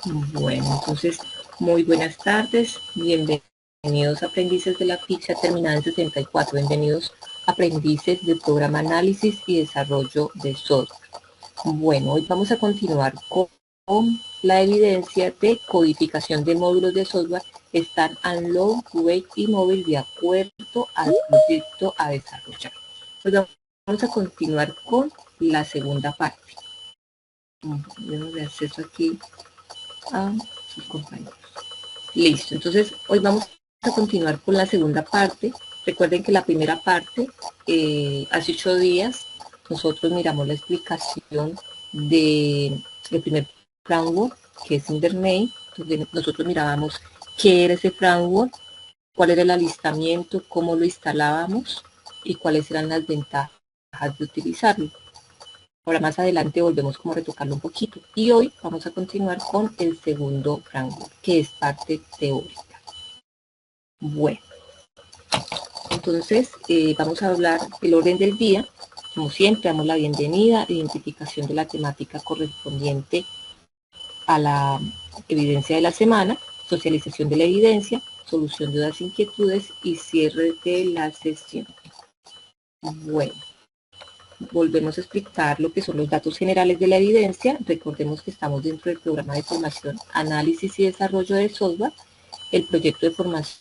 Bueno, entonces, muy buenas tardes, bienvenidos aprendices de la ficha terminada en 64, bienvenidos aprendices del programa Análisis y Desarrollo de Software. Bueno, hoy vamos a continuar con la evidencia de codificación de módulos de software Stand-alone, web y móvil de acuerdo al proyecto a desarrollar. Pues vamos a continuar con la segunda parte. Demos de acceso aquí a sus compañeros. Listo, entonces hoy vamos a continuar con la segunda parte. Recuerden que la primera parte, hace 8 días, nosotros miramos la explicación del primer framework, que es Invernate, donde nosotros mirábamos qué era ese framework, cuál era el alistamiento, cómo lo instalábamos y cuáles eran las ventajas de utilizarlo. Ahora más adelante volvemos como a retocarlo un poquito. Y hoy vamos a continuar con el segundo framework, que es parte teórica. Bueno, entonces vamos a hablar del orden del día. Como siempre, damos la bienvenida, identificación de la temática correspondiente a la evidencia de la semana, socialización de la evidencia, solución de dudas e inquietudes y cierre de la sesión. Bueno, volvemos a explicar lo que son los datos generales de la evidencia. Recordemos que estamos dentro del programa de formación, análisis y desarrollo de software. El proyecto de formación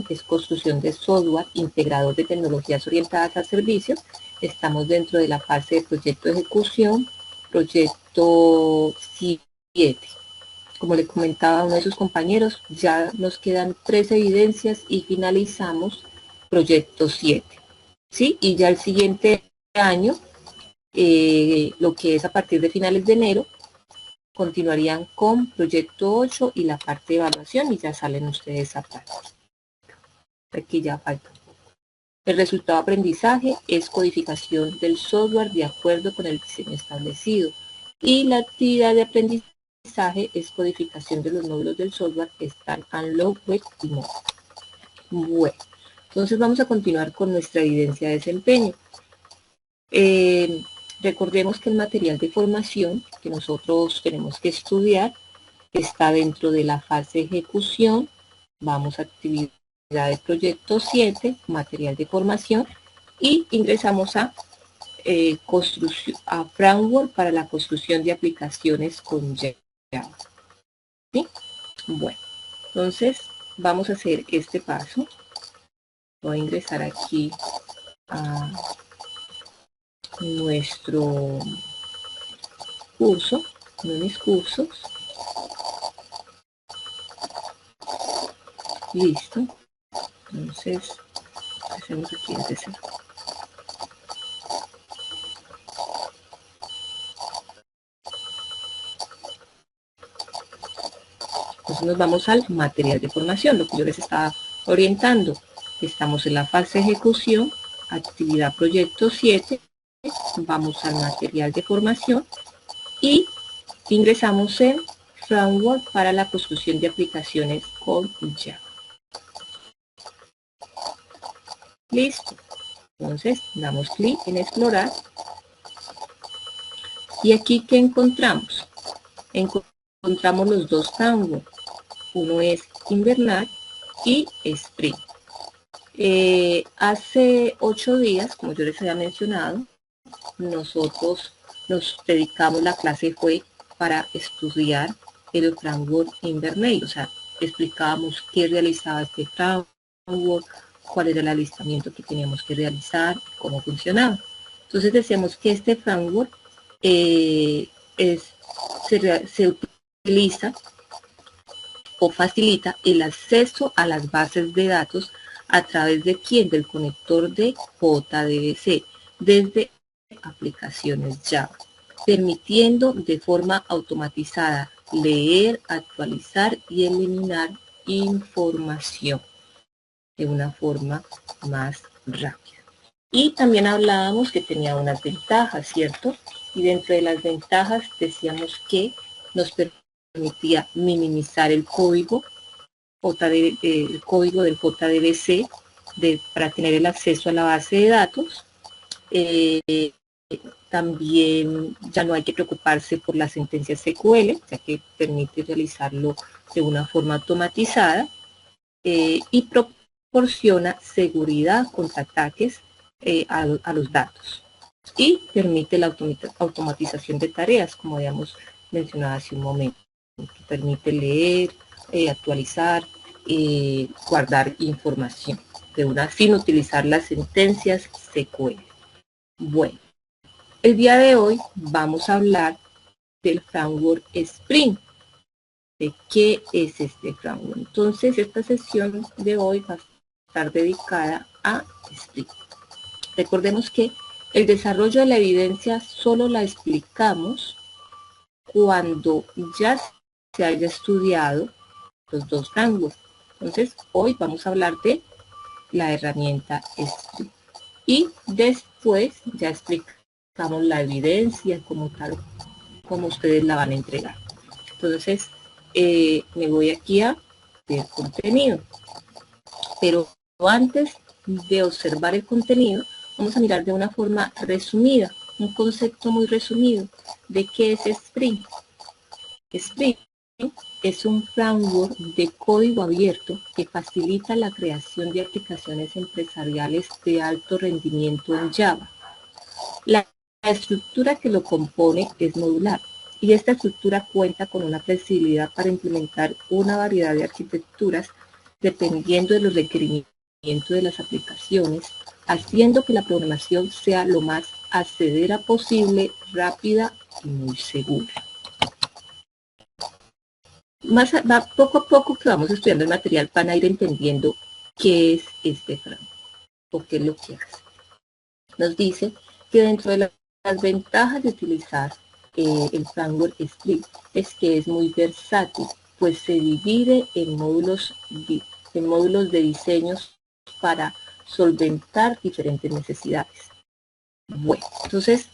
es construcción de software integrador de tecnologías orientadas a servicios. Estamos dentro de la fase de proyecto de ejecución, proyecto 7. Como le comentaba a uno de sus compañeros, ya nos quedan 3 evidencias y finalizamos proyecto 7. ¿Sí? Y ya el siguiente año, lo que es a partir de finales de enero, continuarían con proyecto 8 y la parte de evaluación y ya salen ustedes a práctica. Aquí ya falta. El resultado de aprendizaje es codificación del software de acuerdo con el diseño establecido y la actividad de aprendizaje es codificación de los módulos del software Stand-alone, web y móvil. Bueno, entonces vamos a continuar con nuestra evidencia de desempeño. Recordemos que el material de formación que nosotros tenemos que estudiar está dentro de la fase de ejecución. Vamos a actividad de proyecto 7, material de formación, y ingresamos a framework para la construcción de aplicaciones con Java. ¿Sí? Bueno, entonces vamos a hacer este paso. Voy a ingresar aquí a nuestro curso, uno de mis cursos. Listo. Entonces, hacemos aquí desde cero. Entonces nos vamos al material de formación, lo que yo les estaba orientando. Estamos en la fase de ejecución, actividad proyecto 7, vamos al material de formación y ingresamos en framework para la construcción de aplicaciones con Java. Listo. Entonces damos clic en explorar y aquí ¿qué encontramos? Encontramos los dos frameworks. Uno es Invernate y Spring. Hace 8 días, como yo les había mencionado, nosotros nos dedicamos, la clase fue para estudiar el framework Invernate, o sea, explicábamos qué realizaba este framework, cuál era el alistamiento que teníamos que realizar, cómo funcionaba. Entonces decíamos que este framework se utiliza o facilita el acceso a las bases de datos a través de quién, del conector de JDBC, desde aplicaciones Java, permitiendo de forma automatizada leer, actualizar y eliminar información de una forma más rápida. Y también hablábamos que tenía unas ventajas, ¿cierto? Y dentro de las ventajas decíamos que nos permitía minimizar el código, el código del JDBC para tener el acceso a la base de datos. También ya no hay que preocuparse por las sentencias SQL, ya que permite realizarlo de una forma automatizada y proporciona seguridad contra ataques a los datos. Y permite la automatización de tareas, como habíamos mencionado hace un momento. Permite leer, actualizar, guardar información sin utilizar las sentencias SQL. Bueno, el día de hoy vamos a hablar del framework Spring. ¿De qué es este framework? Entonces, esta sesión de hoy va a estar dedicada a Spring. Recordemos que el desarrollo de la evidencia solo la explicamos cuando ya se haya estudiado los dos frameworks. Entonces, hoy vamos a hablar de la herramienta Spring. Y después ya explicamos la evidencia como tal, como ustedes la van a entregar. Entonces, me voy aquí a ver contenido. Pero antes de observar el contenido, vamos a mirar de una forma resumida, un concepto muy resumido de qué es Spring. Spring es un framework de código abierto que facilita la creación de aplicaciones empresariales de alto rendimiento en Java. La estructura que lo compone es modular y esta estructura cuenta con una flexibilidad para implementar una variedad de arquitecturas dependiendo de los requerimientos de las aplicaciones, haciendo que la programación sea lo más accedera posible, rápida y muy segura. Poco a poco que vamos estudiando el material van a ir entendiendo qué es este framework o qué es lo que hace. Nos dice que dentro de las ventajas de utilizar el framework Spring es que es muy versátil, pues se divide en módulos de diseños para solventar diferentes necesidades. Bueno, entonces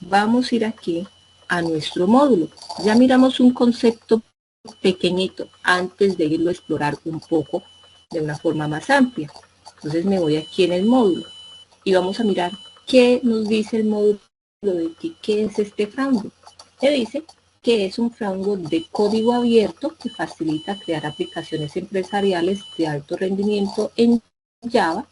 vamos a ir aquí a nuestro módulo. Ya miramos un concepto pequeñito antes de irlo a explorar un poco de una forma más amplia. Entonces me voy aquí en el módulo y vamos a mirar qué nos dice el módulo de qué es este framework. Me dice que es un framework de código abierto que facilita crear aplicaciones empresariales de alto rendimiento en Java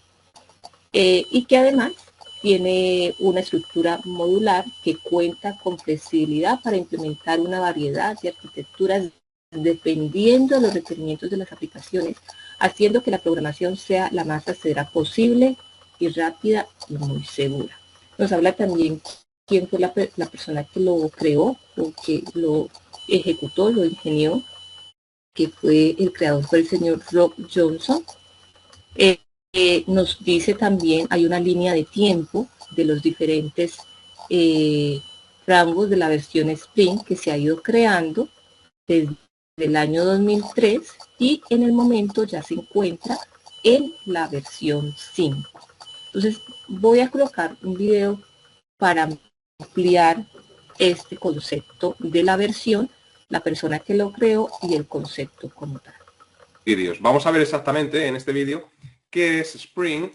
y que además tiene una estructura modular que cuenta con flexibilidad para implementar una variedad de arquitecturas dependiendo de los requerimientos de las aplicaciones, haciendo que la programación sea la más accesible posible y rápida y muy segura. Nos habla también quién fue la persona que lo creó o que lo ejecutó, lo ingenió, que fue el creador, fue el señor Rob Johnson. Nos dice también, hay una línea de tiempo de los diferentes rangos de la versión Spring que se ha ido creando desde el año 2003 y en el momento ya se encuentra en la versión 5. Entonces voy a colocar un video para ampliar este concepto de la versión, la persona que lo creó y el concepto como tal. Vamos a ver exactamente en este vídeo qué es Spring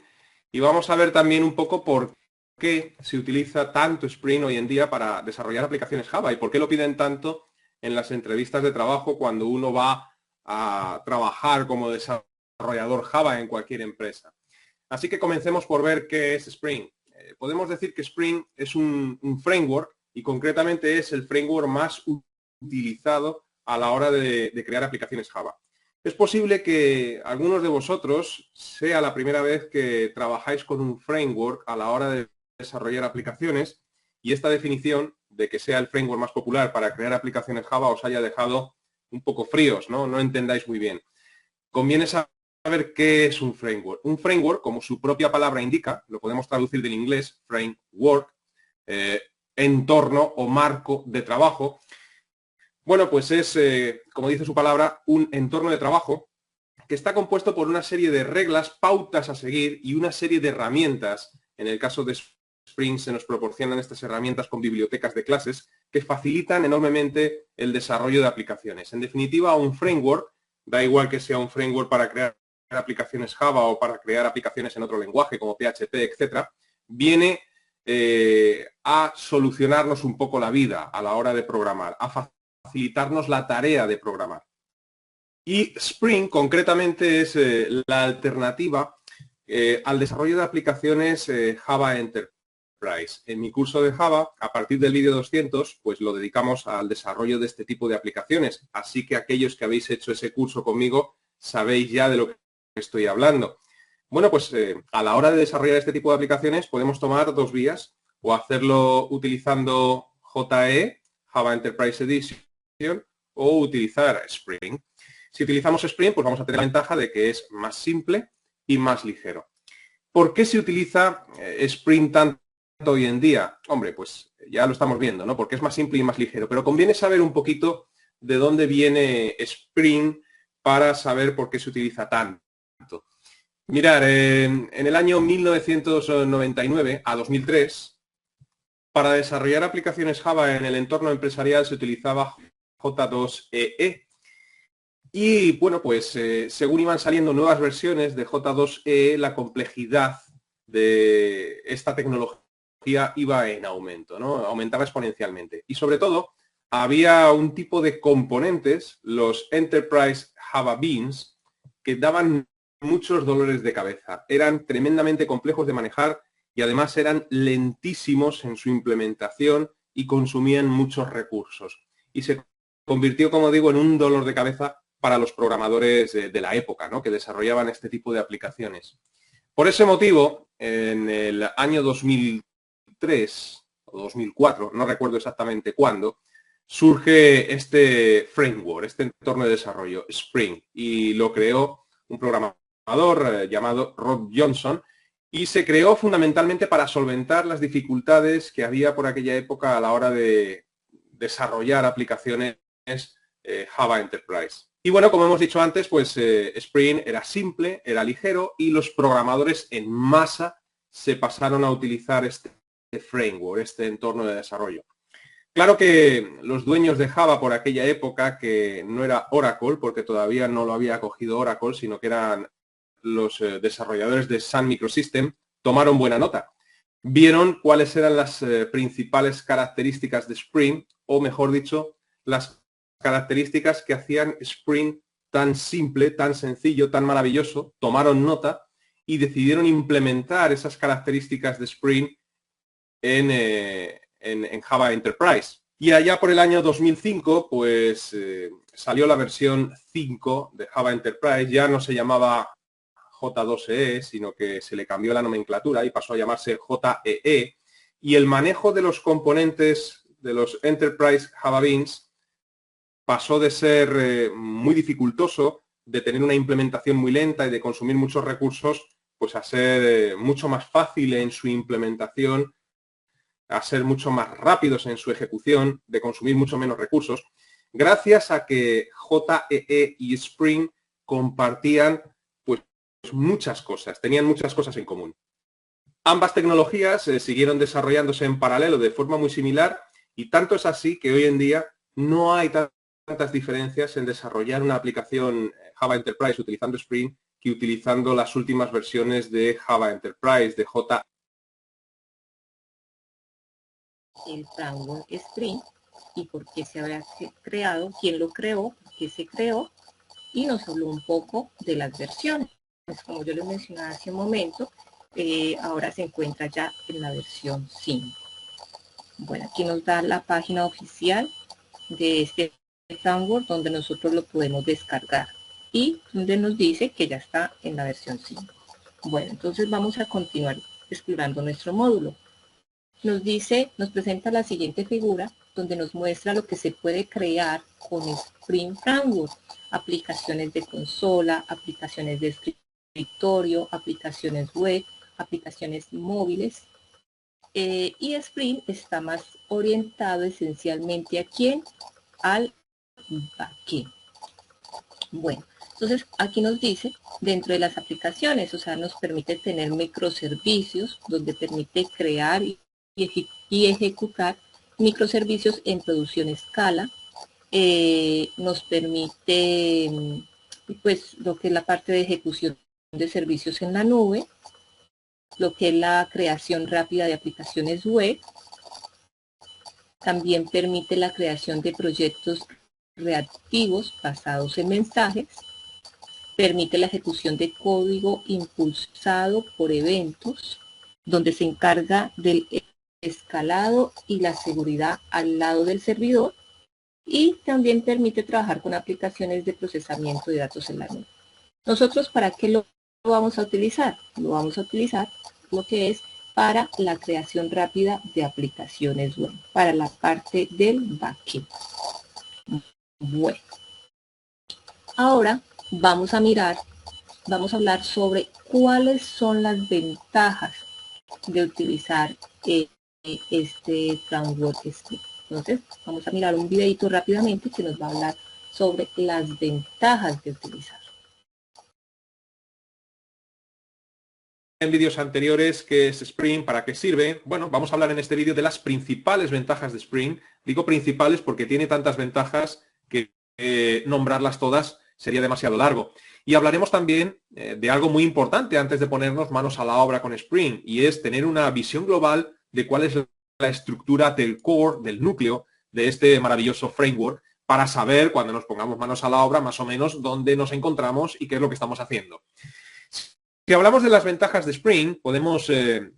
y vamos a ver también un poco por qué se utiliza tanto Spring hoy en día para desarrollar aplicaciones Java y por qué lo piden tanto en las entrevistas de trabajo cuando uno va a trabajar como desarrollador Java en cualquier empresa. Así que comencemos por ver qué es Spring. Podemos decir que Spring es un framework y concretamente es el framework más utilizado a la hora de crear aplicaciones Java. Es posible que algunos de vosotros sea la primera vez que trabajáis con un framework a la hora de desarrollar aplicaciones y esta definición de que sea el framework más popular para crear aplicaciones Java os haya dejado un poco fríos, ¿no? No entendáis muy bien. Conviene saber qué es un framework. Un framework, como su propia palabra indica, lo podemos traducir del inglés, framework, entorno o marco de trabajo. Bueno, pues es, como dice su palabra, un entorno de trabajo que está compuesto por una serie de reglas, pautas a seguir y una serie de herramientas. En el caso de Spring se nos proporcionan estas herramientas con bibliotecas de clases que facilitan enormemente el desarrollo de aplicaciones. En definitiva, un framework, da igual que sea un framework para crear aplicaciones Java o para crear aplicaciones en otro lenguaje como PHP, etcétera, viene a solucionarnos un poco la vida a la hora de programar, a facilitarnos la tarea de programar. Y Spring concretamente es la alternativa al desarrollo de aplicaciones Java Enterprise. En mi curso de Java, a partir del vídeo 200, pues lo dedicamos al desarrollo de este tipo de aplicaciones. Así que aquellos que habéis hecho ese curso conmigo sabéis ya de lo que estoy hablando. Bueno, pues a la hora de desarrollar este tipo de aplicaciones podemos tomar dos vías, o hacerlo utilizando JE, Java Enterprise Edition, o utilizar Spring. Si utilizamos Spring, pues vamos a tener la ventaja de que es más simple y más ligero. ¿Por qué se utiliza Spring tanto hoy en día? Hombre, pues ya lo estamos viendo, ¿no? Porque es más simple y más ligero. Pero conviene saber un poquito de dónde viene Spring para saber por qué se utiliza tanto. Mirar, en el año 1999 a 2003, para desarrollar aplicaciones Java en el entorno empresarial se utilizaba J2EE. Y bueno, pues según iban saliendo nuevas versiones de J2EE, la complejidad de esta tecnología iba en aumento, ¿no? Aumentaba exponencialmente. Y sobre todo, había un tipo de componentes, los Enterprise Java Beans, que daban muchos dolores de cabeza. Eran tremendamente complejos de manejar y además eran lentísimos en su implementación y consumían muchos recursos. Y se convirtió, como digo, en un dolor de cabeza para los programadores de la época, ¿no? Que desarrollaban este tipo de aplicaciones. Por ese motivo, en el año 2003 o 2004, no recuerdo exactamente cuándo, surge este framework, este entorno de desarrollo, Spring, y lo creó un programador llamado Rob Johnson, y se creó fundamentalmente para solventar las dificultades que había por aquella época a la hora de desarrollar aplicaciones Java Enterprise. Y bueno, como hemos dicho antes, pues Spring era simple, era ligero y los programadores en masa se pasaron a utilizar este framework, este entorno de desarrollo. Claro que los dueños de Java por aquella época, que no era Oracle, porque todavía no lo había cogido Oracle, sino que eran los desarrolladores de Sun Microsystem, tomaron buena nota. Vieron cuáles eran las principales características de Spring, o mejor dicho, las características que hacían Spring tan simple, tan sencillo, tan maravilloso, tomaron nota y decidieron implementar esas características de Spring en Java Enterprise. Y allá por el año 2005, pues salió la versión 5 de Java Enterprise. Ya no se llamaba J2EE, sino que se le cambió la nomenclatura y pasó a llamarse JEE. Y el manejo de los componentes de los Enterprise Java Beans pasó de ser muy dificultoso, de tener una implementación muy lenta y de consumir muchos recursos, pues a ser mucho más fácil en su implementación, a ser mucho más rápidos en su ejecución, de consumir mucho menos recursos, gracias a que JEE y Spring compartían pues muchas cosas, tenían muchas cosas en común. Ambas tecnologías siguieron desarrollándose en paralelo de forma muy similar y tanto es así que hoy en día no hay tantas diferencias en desarrollar una aplicación Java Enterprise utilizando Spring que utilizando las últimas versiones de Java Enterprise, de J. El framework Spring y por qué se había creado, quién lo creó, por qué se creó, y nos habló un poco de las versiones. Como yo les mencionaba hace un momento, ahora se encuentra ya en la versión 5. Bueno, aquí nos da la página oficial de este framework donde nosotros lo podemos descargar y donde nos dice que ya está en la versión 5. Bueno, entonces vamos a continuar explorando nuestro módulo. Nos dice, nos presenta la siguiente figura donde nos muestra lo que se puede crear con Spring Framework. Aplicaciones de consola, aplicaciones de escritorio, aplicaciones web, aplicaciones móviles. Y Spring está más orientado esencialmente ¿a quién? Al backend. Bueno, entonces aquí nos dice, dentro de las aplicaciones, o sea, nos permite tener microservicios donde permite crear y ejecutar microservicios en producción a escala. Nos permite, pues, lo que es la parte de ejecución de servicios en la nube. lo que es la creación rápida de aplicaciones web. También permite la creación de proyectos reactivos basados en mensajes. Permite la ejecución de código impulsado por eventos, donde se encarga del escalado y la seguridad al lado del servidor. Y también permite trabajar con aplicaciones de procesamiento de datos en la nube. Nosotros, ¿para qué lo vamos a utilizar? Lo vamos a utilizar lo que es para la creación rápida de aplicaciones web, para la parte del backend. Bueno, ahora vamos a hablar sobre cuáles son las ventajas de utilizar este framework Spring. Entonces, vamos a mirar un videito rápidamente que nos va a hablar sobre las ventajas de utilizar. En vídeos anteriores, ¿qué es Spring? ¿Para qué sirve? Bueno, vamos a hablar en este vídeo de las principales ventajas de Spring. Digo principales porque tiene tantas ventajas que nombrarlas todas sería demasiado largo. Y hablaremos también de algo muy importante antes de ponernos manos a la obra con Spring, y es tener una visión global de cuál es la estructura del core, del núcleo de este maravilloso framework, para saber cuando nos pongamos manos a la obra más o menos dónde nos encontramos y qué es lo que estamos haciendo. Si hablamos de las ventajas de Spring, podemos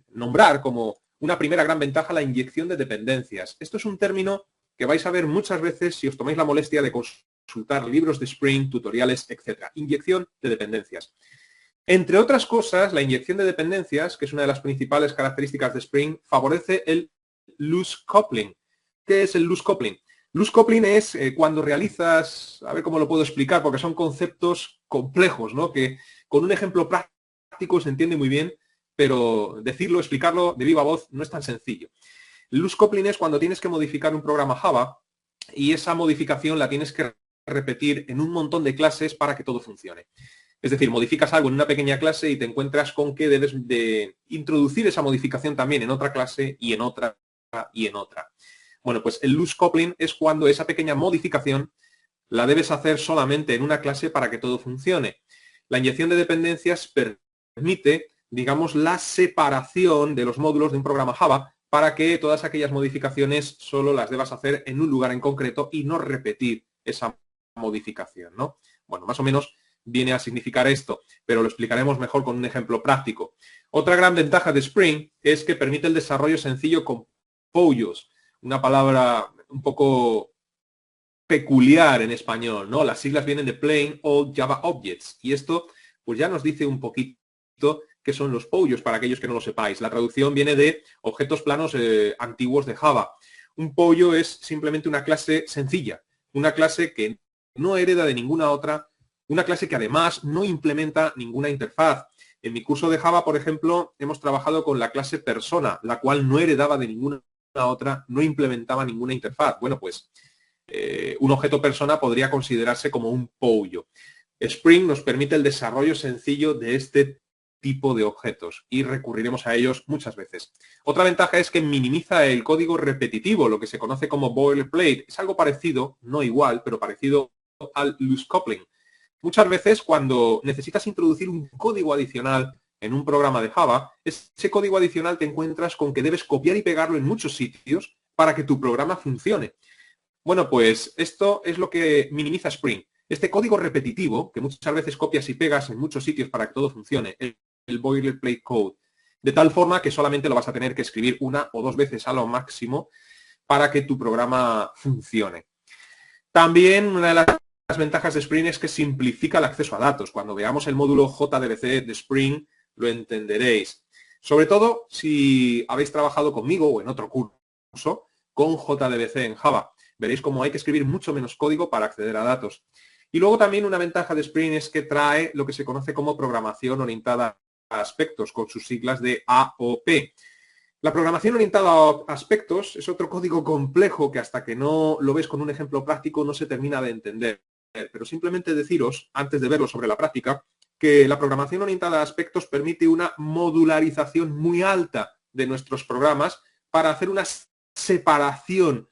nombrar como una primera gran ventaja la inyección de dependencias. Esto es un término que vais a ver muchas veces si os tomáis la molestia de consultar libros de Spring, tutoriales, etc. Inyección de dependencias. Entre otras cosas, la inyección de dependencias, que es una de las principales características de Spring, favorece el loose coupling. ¿Qué es el loose coupling? Loose coupling es cuando realizas, a ver cómo lo puedo explicar, porque son conceptos complejos, ¿no? Que con un ejemplo práctico se entiende muy bien, pero decirlo, explicarlo de viva voz no es tan sencillo. El loose coupling es cuando tienes que modificar un programa Java y esa modificación la tienes que repetir en un montón de clases para que todo funcione. Es decir, modificas algo en una pequeña clase y te encuentras con que debes de introducir esa modificación también en otra clase y en otra y en otra. Bueno, pues el loose coupling es cuando esa pequeña modificación la debes hacer solamente en una clase para que todo funcione. La inyección de dependencias permite, digamos, la separación de los módulos de un programa Java para que todas aquellas modificaciones solo las debas hacer en un lugar en concreto y no repetir esa modificación, ¿no? Bueno, más o menos viene a significar esto, pero lo explicaremos mejor con un ejemplo práctico. Otra gran ventaja de Spring es que permite el desarrollo sencillo con pollos, una palabra un poco peculiar en español, ¿no? Las siglas vienen de Plain Old Java Objects, y esto pues ya nos dice un poquito qué son los pollos para aquellos que no lo sepáis. La traducción viene de objetos planos antiguos de Java. Un pollo es simplemente una clase sencilla, una clase que no hereda de ninguna otra, una clase que además no implementa ninguna interfaz. En mi curso de Java, por ejemplo, hemos trabajado con la clase persona, la cual no heredaba de ninguna otra, no implementaba ninguna interfaz. Bueno, pues un objeto persona podría considerarse como un pollo. Spring nos permite el desarrollo sencillo de este tipo de objetos y recurriremos a ellos muchas veces. Otra ventaja es que minimiza el código repetitivo, lo que se conoce como boilerplate. Es algo parecido, no igual, pero parecido al loose coupling. Muchas veces cuando necesitas introducir un código adicional en un programa de Java, ese código adicional te encuentras con que debes copiar y pegarlo en muchos sitios para que tu programa funcione. Bueno, pues esto es lo que minimiza Spring. Este código repetitivo, que muchas veces copias y pegas en muchos sitios para que todo funcione, el boilerplate code, de tal forma que solamente lo vas a tener que escribir una o dos veces a lo máximo para que tu programa funcione. También una de las ventajas de Spring es que simplifica el acceso a datos. Cuando veamos el módulo JDBC de Spring, lo entenderéis. Sobre todo si habéis trabajado conmigo o en otro curso con JDBC en Java. Veréis cómo hay que escribir mucho menos código para acceder a datos. Y luego también una ventaja de Spring es que trae lo que se conoce como programación orientada a aspectos, con sus siglas de AOP. La programación orientada a aspectos es otro código complejo que hasta que no lo ves con un ejemplo práctico no se termina de entender. Pero simplemente deciros, antes de verlo sobre la práctica, que la programación orientada a aspectos permite una modularización muy alta de nuestros programas para hacer una separación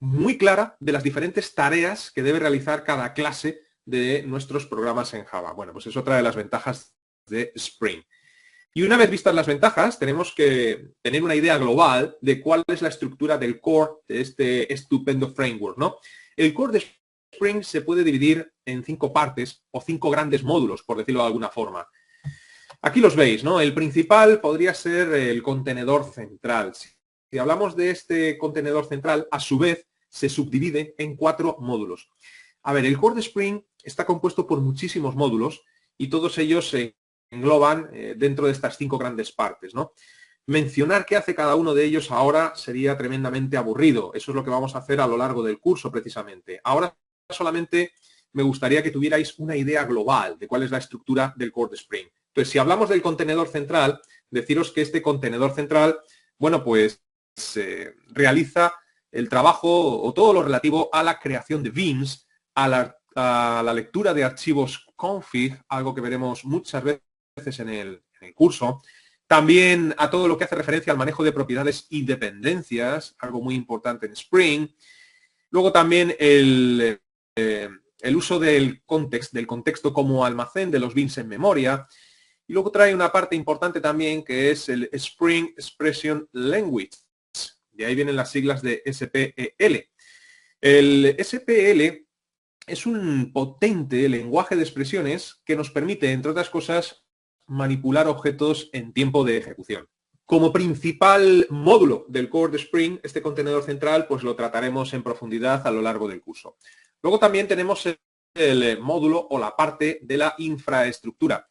muy clara de las diferentes tareas que debe realizar cada clase de nuestros programas en Java. Bueno, pues es otra de las ventajas de Spring. Y una vez vistas las ventajas, tenemos que tener una idea global de cuál es la estructura del core de este estupendo framework, ¿no? El core de Spring se puede dividir en 5 partes o 5 grandes módulos, por decirlo de alguna forma. Aquí los veis, ¿no? El principal podría ser el contenedor central. Si hablamos de este contenedor central, a su vez se subdivide en 4 módulos. A ver, el core de Spring está compuesto por muchísimos módulos y todos ellos se engloban dentro de estas 5 grandes partes, ¿no? Mencionar qué hace cada uno de ellos ahora sería tremendamente aburrido. Eso es lo que vamos a hacer a lo largo del curso, precisamente. Ahora solamente me gustaría que tuvierais una idea global de cuál es la estructura del core de Spring. Entonces, si hablamos del contenedor central, deciros que este contenedor central, bueno, pues realiza el trabajo o todo lo relativo a la creación de beans, a la lectura de archivos config, algo que veremos muchas veces en el curso. También a todo lo que hace referencia al manejo de propiedades y dependencias, algo muy importante en Spring. Luego también el uso del contexto como almacén de los beans en memoria. Y luego trae una parte importante también que es el Spring Expression Language. De ahí vienen las siglas de SPEL. El SPL es un potente lenguaje de expresiones que nos permite, entre otras cosas, manipular objetos en tiempo de ejecución. Como principal módulo del core de Spring, este contenedor central, pues lo trataremos en profundidad a lo largo del curso. Luego también tenemos el módulo o la parte de la infraestructura.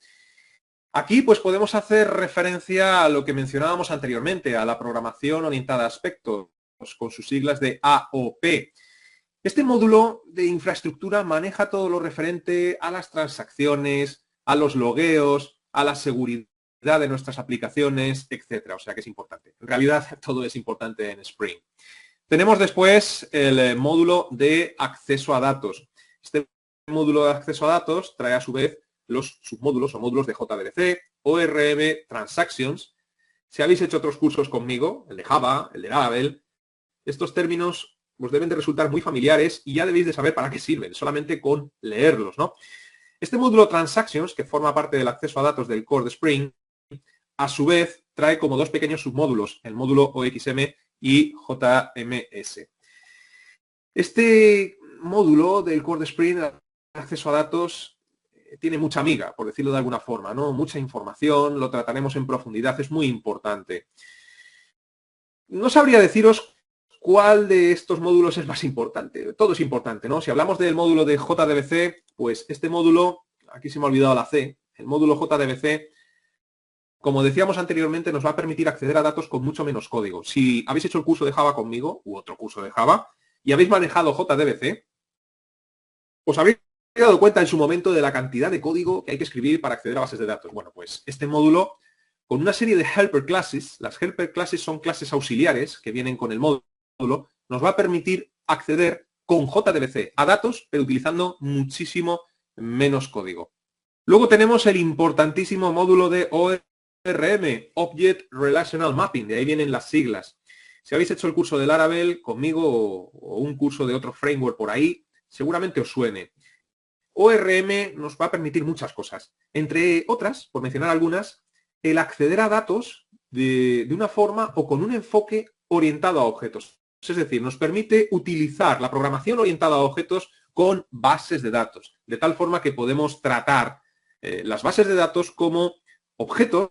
Aquí pues podemos hacer referencia a lo que mencionábamos anteriormente, a la programación orientada a aspectos, con sus siglas de AOP. Este módulo de infraestructura maneja todo lo referente a las transacciones, a los logueos, a la seguridad de nuestras aplicaciones, etcétera. O sea que es importante. En realidad todo es importante en Spring. Tenemos después el módulo de acceso a datos. Este módulo de acceso a datos trae a su vez los submódulos o módulos de JDBC, ORM, Transactions. Si habéis hecho otros cursos conmigo, el de Java, el de Laravel, estos términos os deben de resultar muy familiares y ya debéis de saber para qué sirven, solamente con leerlos, ¿no? Este módulo Transactions, que forma parte del acceso a datos del core de Spring, a su vez trae como 2 pequeños submódulos, el módulo OXM y JMS. Este módulo del core de Spring, acceso a datos, tiene mucha miga, por decirlo de alguna forma, ¿no? Mucha información, lo trataremos en profundidad, es muy importante. No sabría deciros cuál de estos módulos es más importante. Todo es importante, ¿no? Si hablamos del módulo de JDBC, pues este módulo, aquí se me ha olvidado la C, el módulo JDBC, como decíamos anteriormente, nos va a permitir acceder a datos con mucho menos código. Si habéis hecho el curso de Java conmigo, u otro curso de Java, y habéis manejado JDBC, os habéis dado cuenta en su momento de la cantidad de código que hay que escribir para acceder a bases de datos. Bueno, pues este módulo, con una serie de helper classes, las helper classes son clases auxiliares que vienen con el módulo, nos va a permitir acceder con JDBC a datos, pero utilizando muchísimo menos código. Luego tenemos el importantísimo módulo de ORM, Object Relational Mapping, de ahí vienen las siglas. Si habéis hecho el curso de Laravel conmigo o un curso de otro framework por ahí, seguramente os suene. ORM nos va a permitir muchas cosas. Entre otras, por mencionar algunas, el acceder a datos de una forma o con un enfoque orientado a objetos. Es decir, nos permite utilizar la programación orientada a objetos con bases de datos, de tal forma que podemos tratar las bases de datos como objetos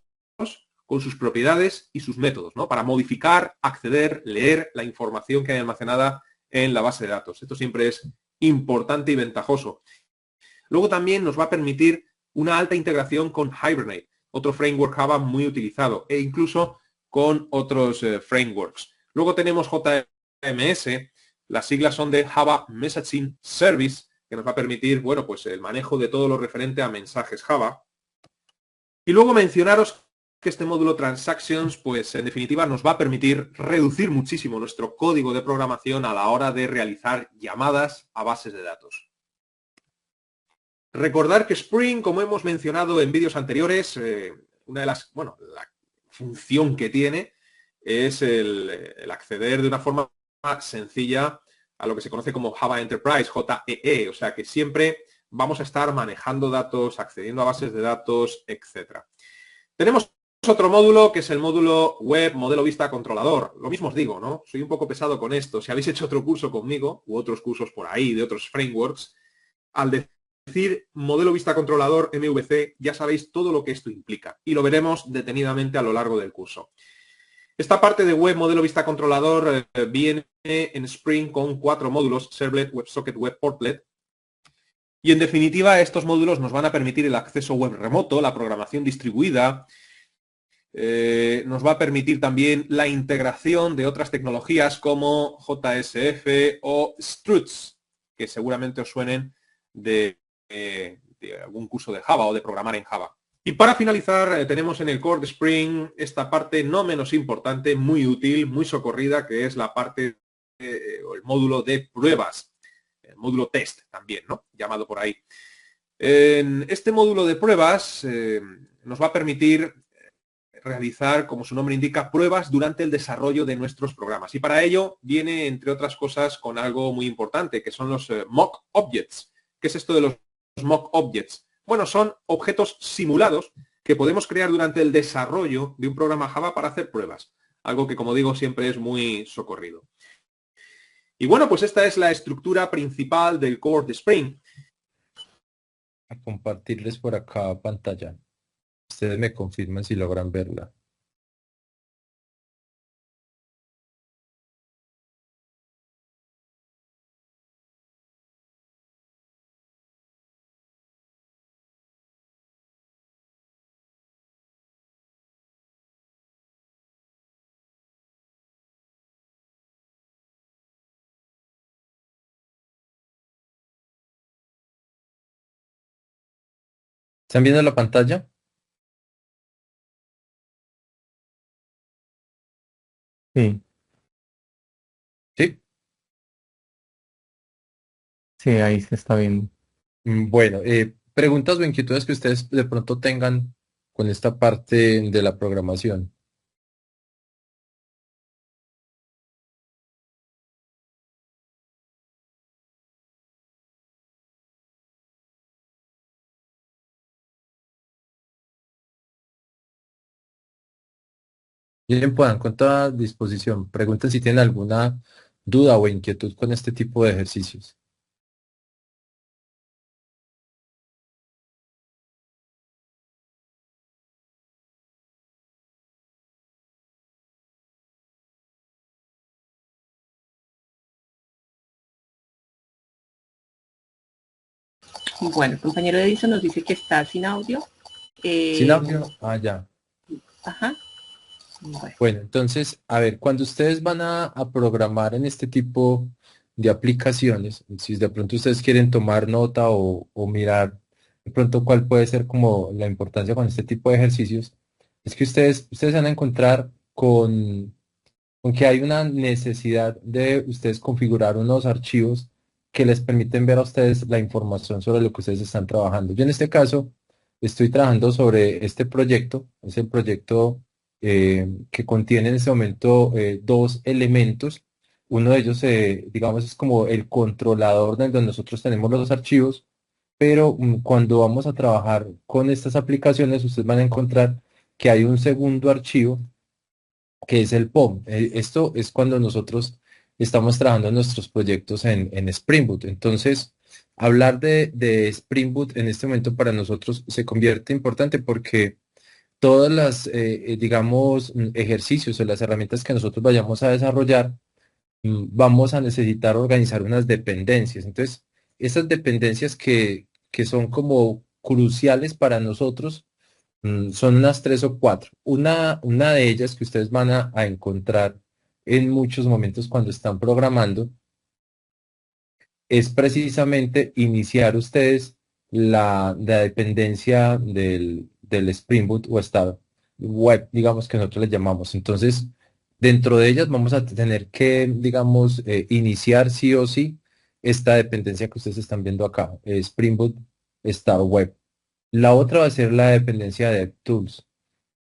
con sus propiedades y sus métodos, ¿no? Para modificar, acceder, leer la información que hay almacenada en la base de datos. Esto siempre es importante y ventajoso. Luego también nos va a permitir una alta integración con Hibernate, otro framework Java muy utilizado, e incluso con otros frameworks. Luego tenemos JMS, las siglas son de Java Messaging Service, que nos va a permitir, bueno, pues el manejo de todo lo referente a mensajes Java. Y luego mencionaros que este módulo Transactions, pues en definitiva nos va a permitir reducir muchísimo nuestro código de programación a la hora de realizar llamadas a bases de datos. Recordar que Spring, como hemos mencionado en vídeos anteriores, una de las, bueno, la función que tiene es el acceder de una forma sencilla a lo que se conoce como Java Enterprise, JEE, o sea que siempre vamos a estar manejando datos, accediendo a bases de datos, etc. Tenemos otro módulo que es el módulo web modelo vista controlador. Lo mismo os digo, ¿no? Soy un poco pesado con esto. Si habéis hecho otro curso conmigo u otros cursos por ahí de otros frameworks, al decir modelo vista controlador MVC ya sabéis todo lo que esto implica y lo veremos detenidamente a lo largo del curso. Esta parte de web modelo vista controlador viene en Spring con 4 módulos: Servlet, WebSocket, WebPortlet. Y en definitiva, estos módulos nos van a permitir el acceso web remoto, la programación distribuida, nos va a permitir también la integración de otras tecnologías como JSF o Struts, que seguramente os suenen de algún curso de Java o de programar en Java. Y para finalizar, tenemos en el core de Spring esta parte no menos importante, muy útil, muy socorrida, que es la parte o el módulo de pruebas, el módulo test también, ¿no? Llamado por ahí. En este módulo de pruebas nos va a permitir realizar, como su nombre indica, pruebas durante el desarrollo de nuestros programas. Y para ello viene, entre otras cosas, con algo muy importante, que son los mock objects. ¿Qué es esto de los mock objects? Bueno, son objetos simulados que podemos crear durante el desarrollo de un programa Java para hacer pruebas. Algo que, como digo, siempre es muy socorrido. Y bueno, pues esta es la estructura principal del core de Spring. A compartirles por acá pantalla. Ustedes me confirman si logran verla. ¿Están viendo la pantalla? Sí, Sí. sí, ahí se está viendo. Bueno, preguntas o inquietudes que ustedes de pronto tengan con esta parte de la programación. Bien, puedan, con toda disposición. Pregunten si tienen alguna duda o inquietud con este tipo de ejercicios. Bueno, el compañero Edison nos dice que está sin audio. ¿Sin audio? Ah, ya. Ajá. Bueno. Bueno, entonces, a ver, cuando ustedes van a programar en este tipo de aplicaciones, si de pronto ustedes quieren tomar nota o mirar de pronto cuál puede ser como la importancia con este tipo de ejercicios, es que ustedes van a encontrar con que hay una necesidad de ustedes configurar unos archivos que les permiten ver a ustedes la información sobre lo que ustedes están trabajando. Yo en este caso estoy trabajando sobre este proyecto, es el proyecto que contiene en este momento dos elementos. Uno de ellos, digamos, es como el controlador donde nosotros tenemos los archivos, pero cuando vamos a trabajar con estas aplicaciones, ustedes van a encontrar que hay un segundo archivo que es el POM. Esto es cuando nosotros estamos trabajando en nuestros proyectos en Spring Boot. Entonces, hablar de Spring Boot en este momento para nosotros se convierte importante porque todas las, digamos, ejercicios o las herramientas que nosotros vayamos a desarrollar, vamos a necesitar organizar unas dependencias. Entonces, esas dependencias que son como cruciales para nosotros, son unas tres o cuatro. Una de ellas que ustedes van a encontrar en muchos momentos cuando están programando es precisamente iniciar ustedes la dependencia del Spring Boot o esta web, digamos que nosotros le llamamos. Entonces, dentro de ellas vamos a tener que, digamos, iniciar sí o sí esta dependencia que ustedes están viendo acá, Spring Boot Start Web. La otra va a ser la dependencia de DevTools.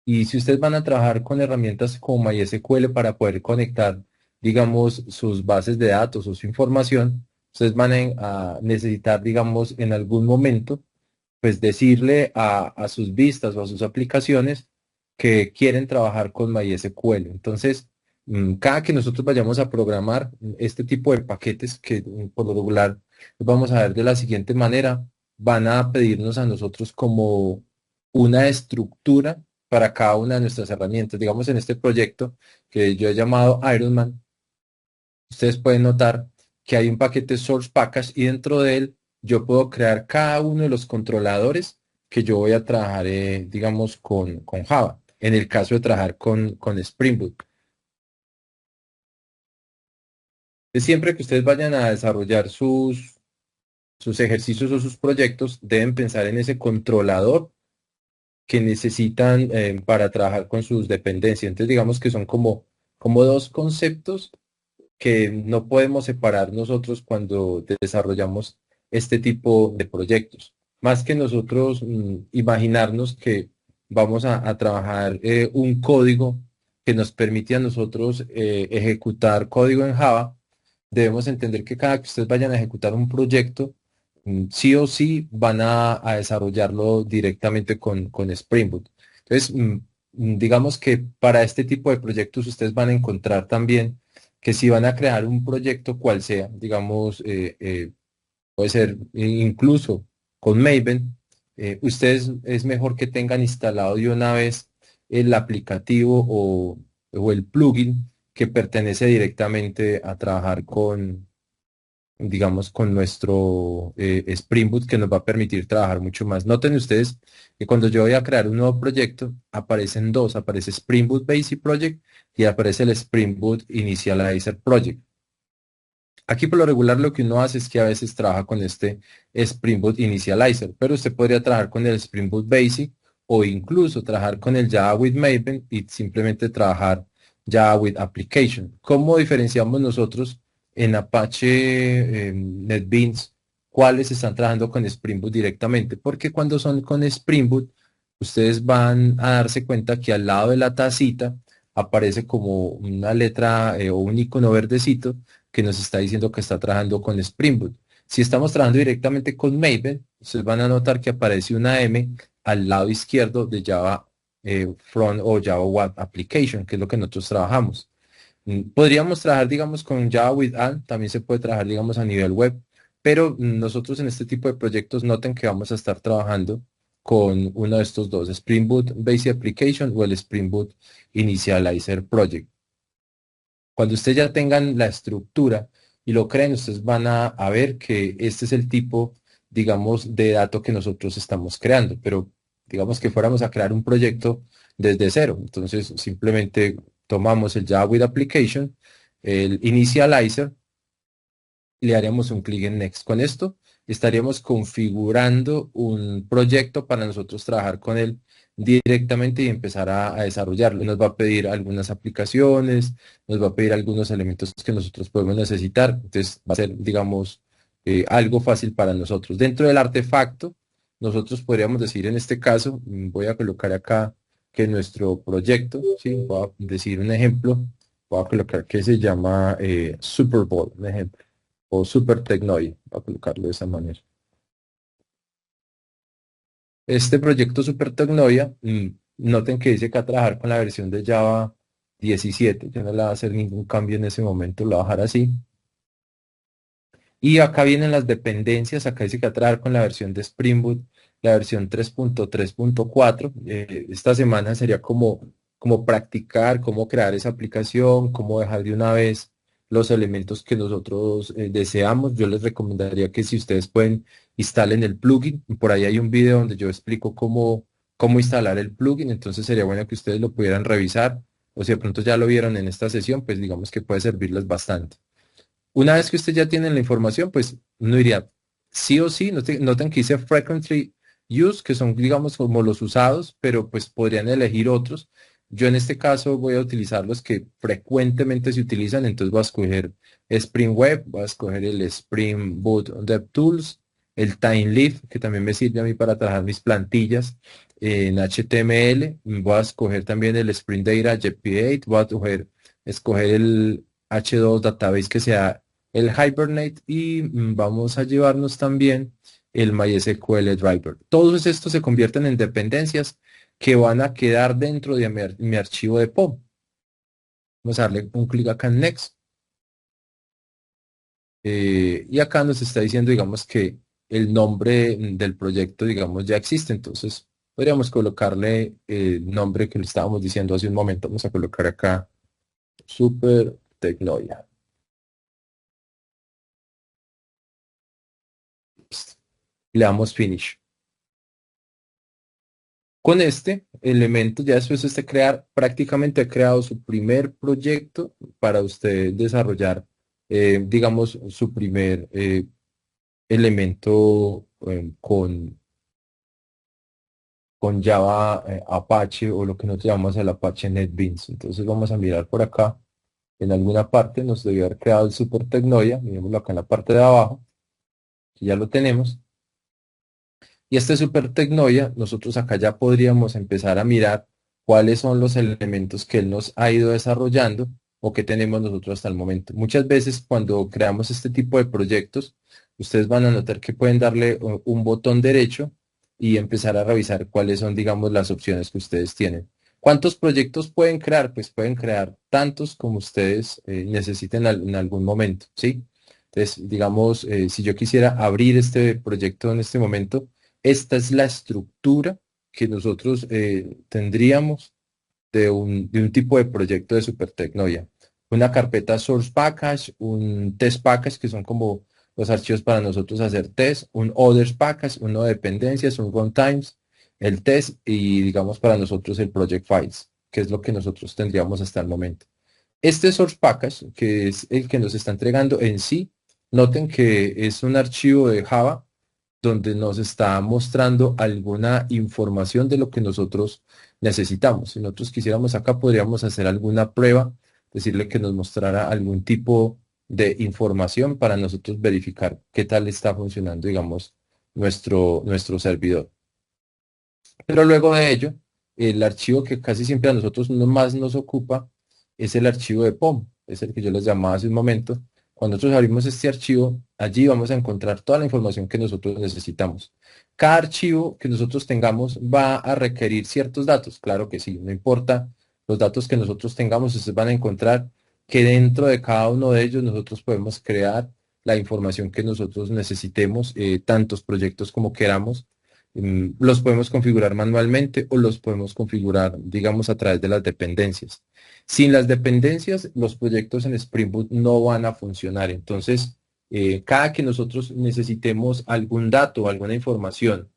Y si ustedes van a trabajar con herramientas como MySQL para poder conectar, digamos, sus bases de datos o su información, ustedes van a necesitar, digamos, en algún momento, pues decirle a sus vistas o a sus aplicaciones que quieren trabajar con MySQL. Entonces, cada que nosotros vayamos a programar este tipo de paquetes, que por lo regular los vamos a ver de la siguiente manera, van a pedirnos a nosotros como una estructura para cada una de nuestras herramientas. Digamos, en este proyecto que yo he llamado Ironman, ustedes pueden notar que hay un paquete source package y dentro de él yo puedo crear cada uno de los controladores que yo voy a trabajar, digamos, con Java, en el caso de trabajar con Spring Boot. Es siempre que ustedes vayan a desarrollar sus ejercicios o sus proyectos, deben pensar en ese controlador que necesitan para trabajar con sus dependencias. Entonces, digamos que son como dos conceptos que no podemos separar nosotros cuando desarrollamos este tipo de proyectos. Más que nosotros imaginarnos que vamos a trabajar un código que nos permite a nosotros ejecutar código en Java, debemos entender que cada que ustedes vayan a ejecutar un proyecto, sí o sí van a desarrollarlo directamente con Spring Boot. Entonces, digamos que para este tipo de proyectos ustedes van a encontrar también que si van a crear un proyecto cual sea, digamos, puede ser incluso con Maven, ustedes es mejor que tengan instalado de una vez el aplicativo o el plugin que pertenece directamente a trabajar con, digamos, con nuestro Spring Boot que nos va a permitir trabajar mucho más. Noten ustedes que cuando yo voy a crear un nuevo proyecto, aparecen dos, aparece Spring Boot Basic Project y aparece el Spring Boot Initializer Project. Aquí por lo regular lo que uno hace es que a veces trabaja con este Spring Boot Initializer, pero usted podría trabajar con el Spring Boot Basic o incluso trabajar con el Java with Maven y simplemente trabajar Java with Application. ¿Cómo diferenciamos nosotros en Apache NetBeans cuáles están trabajando con Spring Boot directamente? Porque cuando son con Spring Boot, ustedes van a darse cuenta que al lado de la tacita aparece como una letra o un icono verdecito que nos está diciendo que está trabajando con Spring Boot. Si estamos trabajando directamente con Maven, ustedes van a notar que aparece una M al lado izquierdo de Java Front o Java Web Application, que es lo que nosotros trabajamos. Podríamos trabajar, digamos, con Java with All, también se puede trabajar, digamos, a nivel web, pero nosotros en este tipo de proyectos noten que vamos a estar trabajando con uno de estos dos, Spring Boot Basic Application o el Spring Boot Initializer Project. Cuando ustedes ya tengan la estructura y lo creen, ustedes van a ver que este es el tipo, digamos, de dato que nosotros estamos creando, pero digamos que fuéramos a crear un proyecto desde cero. Entonces, simplemente tomamos el Java with Application, el Initializer, y le haríamos un clic en Next. Con esto estaríamos configurando un proyecto para nosotros trabajar con él directamente y empezar a desarrollarlo. Nos va a pedir algunas aplicaciones, nos va a pedir algunos elementos que nosotros podemos necesitar. Entonces va a ser, digamos, algo fácil para nosotros. Dentro del artefacto, nosotros podríamos decir en este caso, voy a colocar acá que nuestro proyecto, ¿sí? Voy a decir un ejemplo, voy a colocar que se llama Super Bowl, un ejemplo o Super Tecnoy, a colocarlo de esa manera. Este proyecto Super Tecnoia, noten que dice que va a trabajar con la versión de Java 17. Yo no le voy a hacer ningún cambio en ese momento, lo voy a dejar así. Y acá vienen las dependencias, acá dice que va a trabajar con la versión de Spring Boot, la versión 3.3.4. Esta semana sería como practicar, cómo crear esa aplicación, cómo dejar de una vez los elementos que nosotros deseamos. Yo les recomendaría que si ustedes pueden, instalen el plugin. Por ahí hay un video donde yo explico cómo instalar el plugin, entonces sería bueno que ustedes lo pudieran revisar. O si de pronto ya lo vieron en esta sesión, pues digamos que puede servirles bastante. Una vez que usted ya tiene la información, pues uno diría, sí o sí, noten que dice frequently used, que son, digamos, como los usados, pero pues podrían elegir otros. Yo en este caso voy a utilizar los que frecuentemente se utilizan, entonces voy a escoger Spring Web, voy a escoger el Spring Boot DevTools, el TimeLeaf, que también me sirve a mí para trabajar mis plantillas en HTML, voy a escoger también el Spring Data JP8, voy a escoger el H2 Database que sea el Hibernate y vamos a llevarnos también el MySQL Driver. Todos estos se convierten en dependencias que van a quedar dentro de mi archivo de POM. Vamos a darle un clic acá en Next. Y acá nos está diciendo, digamos, que el nombre del proyecto, digamos, ya existe. Entonces, podríamos colocarle el nombre que le estábamos diciendo hace un momento. Vamos a colocar acá Super Tecnoia. Le damos Finish. Con este elemento, ya después de este crear, prácticamente ha creado su primer proyecto para usted desarrollar, digamos, su primer elemento con Java Apache o lo que nosotros llamamos el Apache NetBeans. Entonces vamos a mirar por acá. En alguna parte nos debió haber creado el Super Tecnoia. Miremoslo acá en la parte de abajo. Ya lo tenemos. Y este Super Tecnoia, nosotros acá ya podríamos empezar a mirar cuáles son los elementos que él nos ha ido desarrollando o que tenemos nosotros hasta el momento. Muchas veces cuando creamos este tipo de proyectos, ustedes van a notar que pueden darle un botón derecho y empezar a revisar cuáles son, digamos, las opciones que ustedes tienen. ¿Cuántos proyectos pueden crear? Pues pueden crear tantos como ustedes necesiten en algún momento, ¿sí? Entonces, digamos, si yo quisiera abrir este proyecto en este momento, esta es la estructura que nosotros tendríamos de un tipo de proyecto de SuperTecnoia. Una carpeta source package, un test package, que son como los archivos para nosotros hacer test, un others package, uno de dependencias, un runtimes, el test y digamos para nosotros el project files, que es lo que nosotros tendríamos hasta el momento. Este source package, que es el que nos está entregando en sí, noten que es un archivo de Java donde nos está mostrando alguna información de lo que nosotros necesitamos. Si nosotros quisiéramos acá, podríamos hacer alguna prueba, decirle que nos mostrara algún tipo de información para nosotros verificar qué tal está funcionando, digamos, nuestro servidor. Pero luego de ello, el archivo que casi siempre a nosotros más nos ocupa es el archivo de POM, es el que yo les llamaba hace un momento. Cuando nosotros abrimos este archivo, allí vamos a encontrar toda la información que nosotros necesitamos. Cada archivo que nosotros tengamos va a requerir ciertos datos, claro que sí, no importa los datos que nosotros tengamos, ustedes van a encontrar que dentro de cada uno de ellos nosotros podemos crear la información que nosotros necesitemos, tantos proyectos como queramos. Los podemos configurar manualmente o los podemos configurar, digamos, a través de las dependencias. Sin las dependencias, los proyectos en Spring Boot no van a funcionar. Entonces, cada que nosotros necesitemos algún dato o alguna información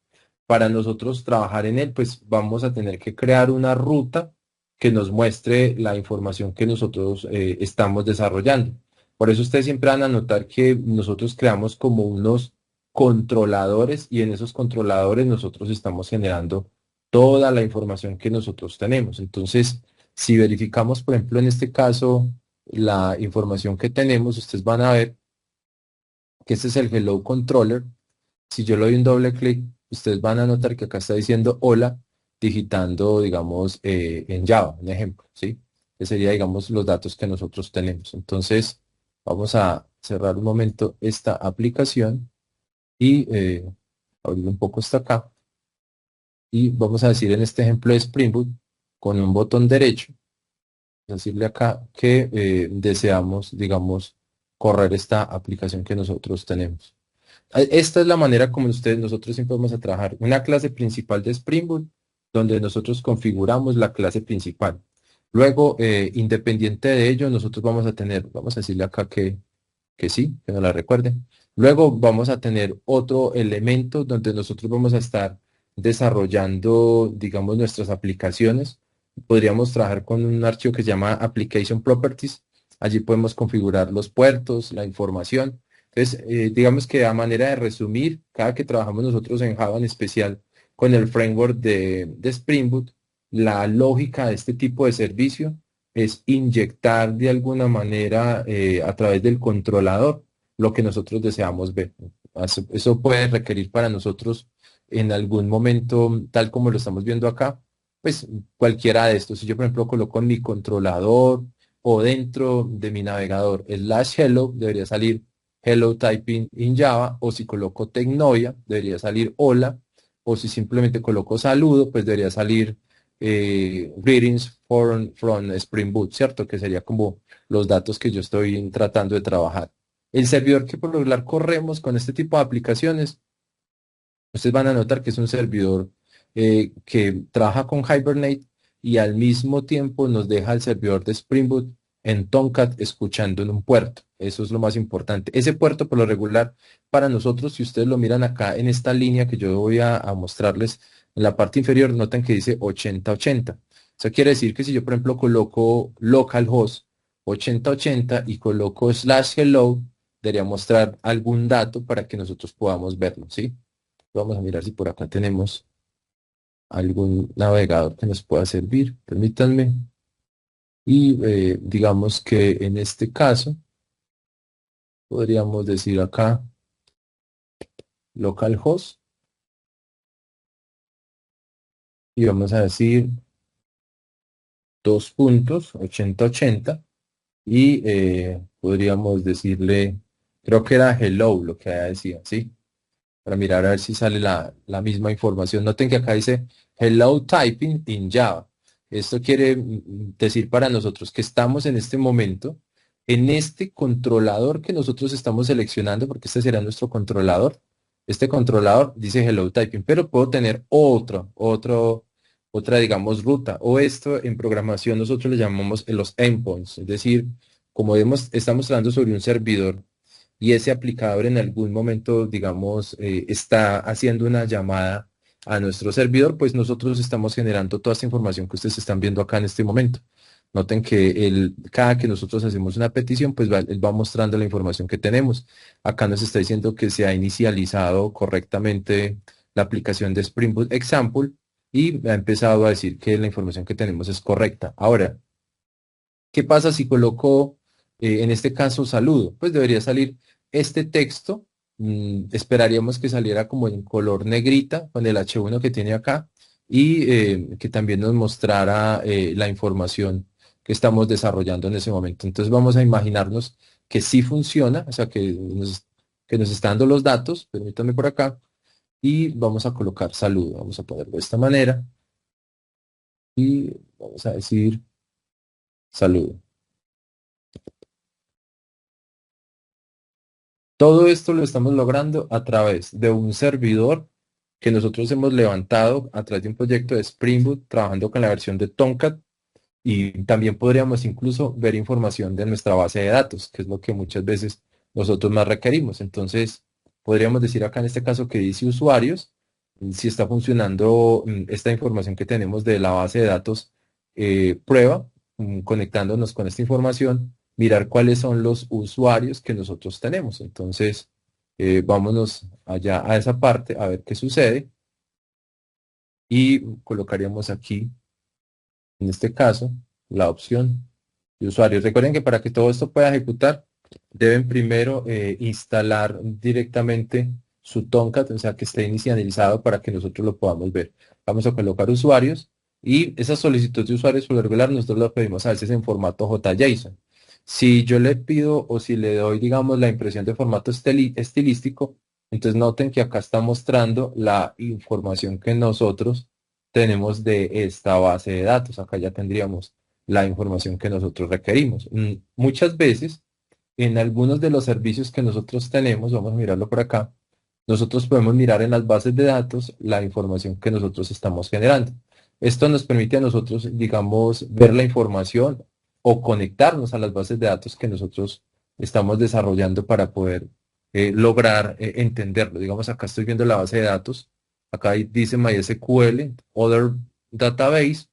para nosotros trabajar en él, pues vamos a tener que crear una ruta que nos muestre la información que nosotros estamos desarrollando. Por eso ustedes siempre van a notar que nosotros creamos como unos controladores y en esos controladores nosotros estamos generando toda la información que nosotros tenemos. Entonces, si verificamos, por ejemplo, en este caso, la información que tenemos, ustedes van a ver que este es el Hello Controller. Si yo le doy un doble clic, ustedes van a notar que acá está diciendo hola, digitando, digamos, en Java, un ejemplo, ¿sí? Que sería, digamos, los datos que nosotros tenemos. Entonces, vamos a cerrar un momento esta aplicación y abrir un poco hasta acá. Y vamos a decir en este ejemplo de Spring Boot, con un botón derecho, decirle acá que deseamos, digamos, correr esta aplicación que nosotros tenemos. Esta es la manera como nosotros siempre vamos a trabajar. Una clase principal de Spring Boot, donde nosotros configuramos la clase principal. Luego, independiente de ello, nosotros vamos a tener, vamos a decirle acá que sí, que no la recuerden. Luego vamos a tener otro elemento donde nosotros vamos a estar desarrollando, digamos, nuestras aplicaciones. Podríamos trabajar con un archivo que se llama Application Properties. Allí podemos configurar los puertos, la información. Entonces, digamos que a manera de resumir, cada que trabajamos nosotros en Java en especial con el framework de Spring Boot, la lógica de este tipo de servicio es inyectar de alguna manera a través del controlador lo que nosotros deseamos ver. Eso puede requerir para nosotros en algún momento, tal como lo estamos viendo acá, pues cualquiera de estos. Si yo, por ejemplo, coloco en mi controlador o dentro de mi navegador /hello, debería salir hello typing in Java, o si coloco Tecnoia, debería salir hola, o si simplemente coloco saludo, pues debería salir readings from Spring Boot, ¿cierto? Que sería como los datos que yo estoy tratando de trabajar. El servidor que por lo regular corremos con este tipo de aplicaciones, ustedes van a notar que es un servidor que trabaja con Hibernate y al mismo tiempo nos deja el servidor de Spring Boot en Tomcat escuchando en un puerto. Eso es lo más importante. Ese puerto por lo regular para nosotros, si ustedes lo miran acá en esta línea que yo voy a mostrarles en la parte inferior, notan que dice 8080. Eso quiere decir que si yo, por ejemplo, coloco localhost 8080 y coloco /hello, debería mostrar algún dato para que nosotros podamos verlo, ¿sí? Vamos a mirar si por acá tenemos algún navegador que nos pueda servir. Permítanme. Y digamos que en este caso podríamos decir acá localhost y vamos a decir 2.8080 y podríamos decirle, creo que era hello lo que decía, ¿sí? Para mirar a ver si sale la misma información. Noten que acá dice hello typing in Java. Esto quiere decir para nosotros que estamos en este momento en este controlador que nosotros estamos seleccionando, porque este será nuestro controlador. Este controlador dice hello typing, pero puedo tener otra, digamos, ruta. O esto en programación nosotros le llamamos los endpoints. Es decir, como estamos hablando sobre un servidor y ese aplicador en algún momento, digamos, está haciendo una llamada a nuestro servidor, pues nosotros estamos generando toda esta información que ustedes están viendo acá en este momento. Noten que cada que nosotros hacemos una petición, pues él va mostrando la información que tenemos. Acá nos está diciendo que se ha inicializado correctamente la aplicación de Spring Boot Example y ha empezado a decir que la información que tenemos es correcta. Ahora, ¿qué pasa si coloco, en este caso, saludo? Pues debería salir este texto. Esperaríamos que saliera como en color negrita con el H1 que tiene acá y que también nos mostrara la información que estamos desarrollando en ese momento. Entonces vamos a imaginarnos que sí funciona, o sea, que nos está dando los datos. Permítanme por acá. Y vamos a colocar saludo. Vamos a ponerlo de esta manera. Y vamos a decir saludo. Todo esto lo estamos logrando a través de un servidor que nosotros hemos levantado a través de un proyecto de Spring Boot trabajando con la versión de Tomcat y también podríamos incluso ver información de nuestra base de datos, que es lo que muchas veces nosotros más requerimos. Entonces, podríamos decir acá en este caso que dice usuarios, si está funcionando esta información que tenemos de la base de datos prueba, conectándonos con esta información, mirar cuáles son los usuarios que nosotros tenemos. Entonces, vámonos allá a esa parte a ver qué sucede y colocaríamos aquí, en este caso, la opción de usuarios. Recuerden que para que todo esto pueda ejecutar, deben primero instalar directamente su Tomcat, o sea, que esté inicializado para que nosotros lo podamos ver. Vamos a colocar usuarios y esa solicitud de usuarios por lo regular nosotros lo pedimos a veces en formato JSON. Si yo le pido o si le doy, digamos, la impresión de formato estilístico, entonces noten que acá está mostrando la información que nosotros tenemos de esta base de datos. Acá ya tendríamos la información que nosotros requerimos. Muchas veces, en algunos de los servicios que nosotros tenemos, vamos a mirarlo por acá, nosotros podemos mirar en las bases de datos la información que nosotros estamos generando. Esto nos permite a nosotros, digamos, ver la información o conectarnos a las bases de datos que nosotros estamos desarrollando para poder lograr entenderlo. Digamos, acá estoy viendo la base de datos, acá dice MySQL, Other Database,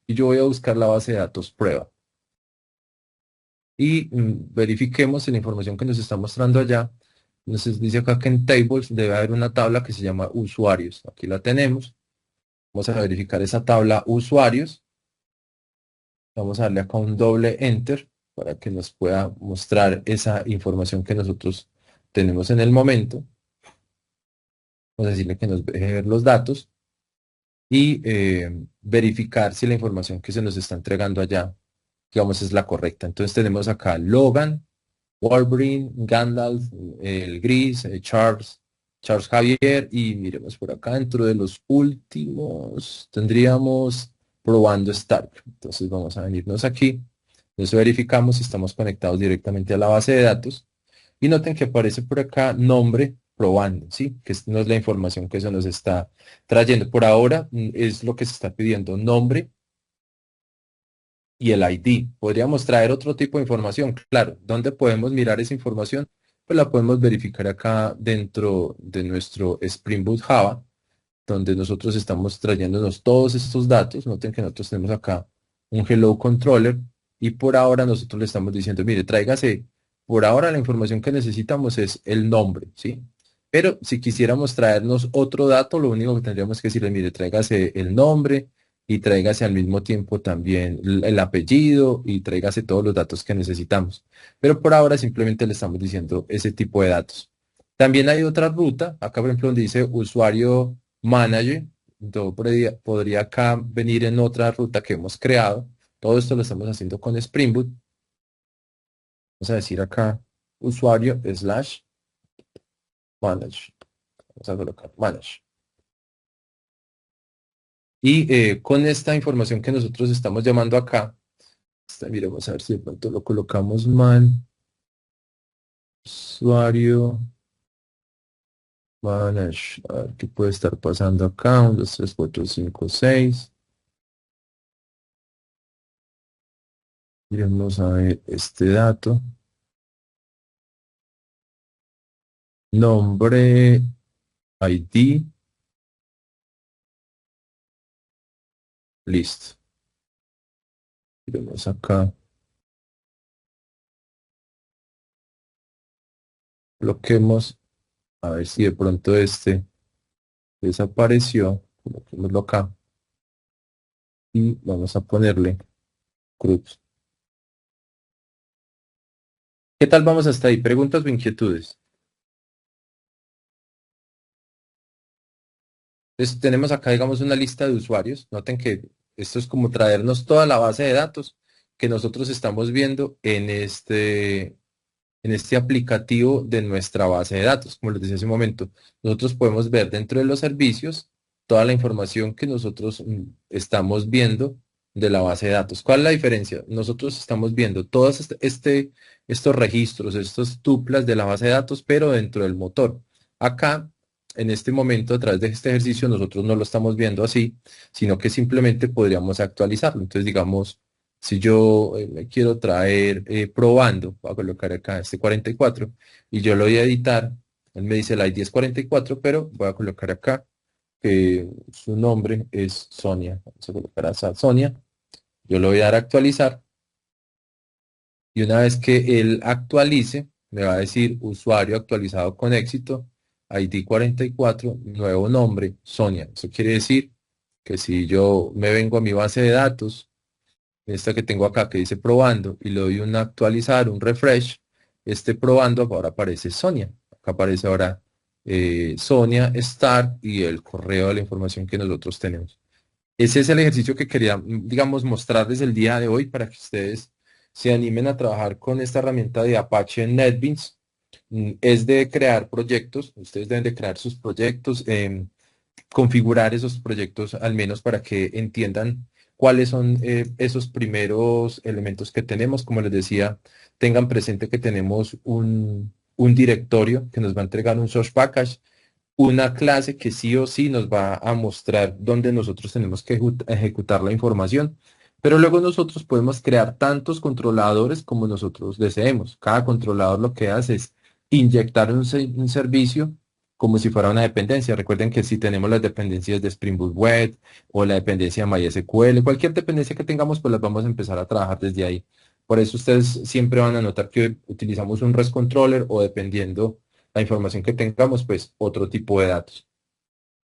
y yo voy a buscar la base de datos prueba. Y verifiquemos si la información que nos está mostrando allá. Entonces dice acá que en tables debe haber una tabla que se llama usuarios. Aquí la tenemos. Vamos a verificar esa tabla usuarios. Vamos a darle acá un doble enter para que nos pueda mostrar esa información que nosotros tenemos en el momento. Vamos a decirle que nos deje ver los datos y verificar si la información que se nos está entregando allá, digamos, es la correcta. Entonces tenemos acá Logan, Wolverine, Gandalf, el Gris, Charles Javier y miremos por acá dentro de los últimos tendríamos probando Start. Entonces vamos a venirnos aquí. Entonces verificamos si estamos conectados directamente a la base de datos. Y noten que aparece por acá nombre probando, ¿sí? Que no es la información que eso nos está trayendo. Por ahora es lo que se está pidiendo, nombre y el ID. Podríamos traer otro tipo de información, claro. ¿Dónde podemos mirar esa información? Pues la podemos verificar acá dentro de nuestro Spring Boot Java, donde nosotros estamos trayéndonos todos estos datos. Noten que nosotros tenemos acá un Hello Controller y por ahora nosotros le estamos diciendo, mire, tráigase, por ahora la información que necesitamos es el nombre, ¿sí? Pero si quisiéramos traernos otro dato, lo único que tendríamos que decirle, mire, tráigase el nombre y tráigase al mismo tiempo también el apellido y tráigase todos los datos que necesitamos. Pero por ahora simplemente le estamos diciendo ese tipo de datos. También hay otra ruta, acá por ejemplo donde dice usuario manager, yo podría acá venir en otra ruta que hemos creado. Todo esto lo estamos haciendo con Spring Boot. Vamos a decir acá usuario slash manage. Vamos a colocar manage. Y con esta información que nosotros estamos llamando acá, mire, vamos a ver si de pronto lo colocamos mal. Usuario manage. A ver qué puede estar pasando acá. 1, 2, 3, 4, 5, 6. Vamos a ver este dato. Nombre, ID. Listo. Vamos acá. Bloquemos. A ver si de pronto este desapareció. Coloquémoslo acá. Y vamos a ponerle cruz. ¿Qué tal vamos hasta ahí? ¿Preguntas o inquietudes? Entonces tenemos acá, digamos, una lista de usuarios. Noten que esto es como traernos toda la base de datos que nosotros estamos viendo en este aplicativo de nuestra base de datos. Como les decía hace un momento, nosotros podemos ver dentro de los servicios toda la información que nosotros estamos viendo de la base de datos. ¿Cuál es la diferencia? Nosotros estamos viendo todos estos registros, estos tuplas de la base de datos, pero dentro del motor. Acá, en este momento, a través de este ejercicio, nosotros no lo estamos viendo así, sino que simplemente podríamos actualizarlo. Entonces, digamos, si yo me quiero traer probando, voy a colocar acá este 44 y yo lo voy a editar, él me dice el ID es 44, pero voy a colocar acá que su nombre es Sonia. Vamos a colocar a Sonia. Yo lo voy a dar a actualizar y una vez que él actualice, me va a decir usuario actualizado con éxito, ID 44, nuevo nombre, Sonia. Eso quiere decir que si yo me vengo a mi base de datos, esta que tengo acá que dice probando y le doy un actualizar, un refresh, este probando ahora aparece Sonia. Acá aparece ahora Sonia, Start y el correo de la información que nosotros tenemos. Ese es el ejercicio que quería, digamos, mostrarles el día de hoy para que ustedes se animen a trabajar con esta herramienta de Apache NetBeans. Es de crear proyectos, ustedes deben de crear sus proyectos, configurar esos proyectos al menos para que entiendan cuáles son esos primeros elementos que tenemos. Como les decía, tengan presente que tenemos un directorio que nos va a entregar un source package, una clase que sí o sí nos va a mostrar dónde nosotros tenemos que ejecutar la información. Pero luego nosotros podemos crear tantos controladores como nosotros deseemos. Cada controlador lo que hace es inyectar un servicio como si fuera una dependencia. Recuerden que si tenemos las dependencias de Spring Boot Web o la dependencia de MySQL, cualquier dependencia que tengamos, pues las vamos a empezar a trabajar desde ahí. Por eso ustedes siempre van a notar que utilizamos un REST controller o dependiendo la información que tengamos, pues otro tipo de datos.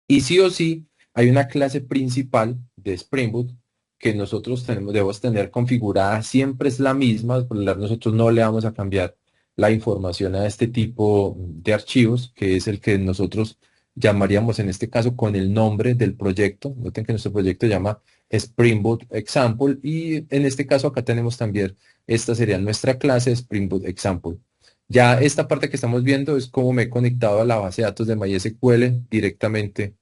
Y sí o sí, hay una clase principal de Spring Boot que nosotros debemos tener configurada, siempre es la misma, nosotros no le vamos a cambiar la información a este tipo de archivos, que es el que nosotros llamaríamos en este caso con el nombre del proyecto. Noten que nuestro proyecto se llama Spring Boot Example y en este caso acá tenemos también, esta sería nuestra clase Spring Boot Example. Ya esta parte que estamos viendo es cómo me he conectado a la base de datos de MySQL directamente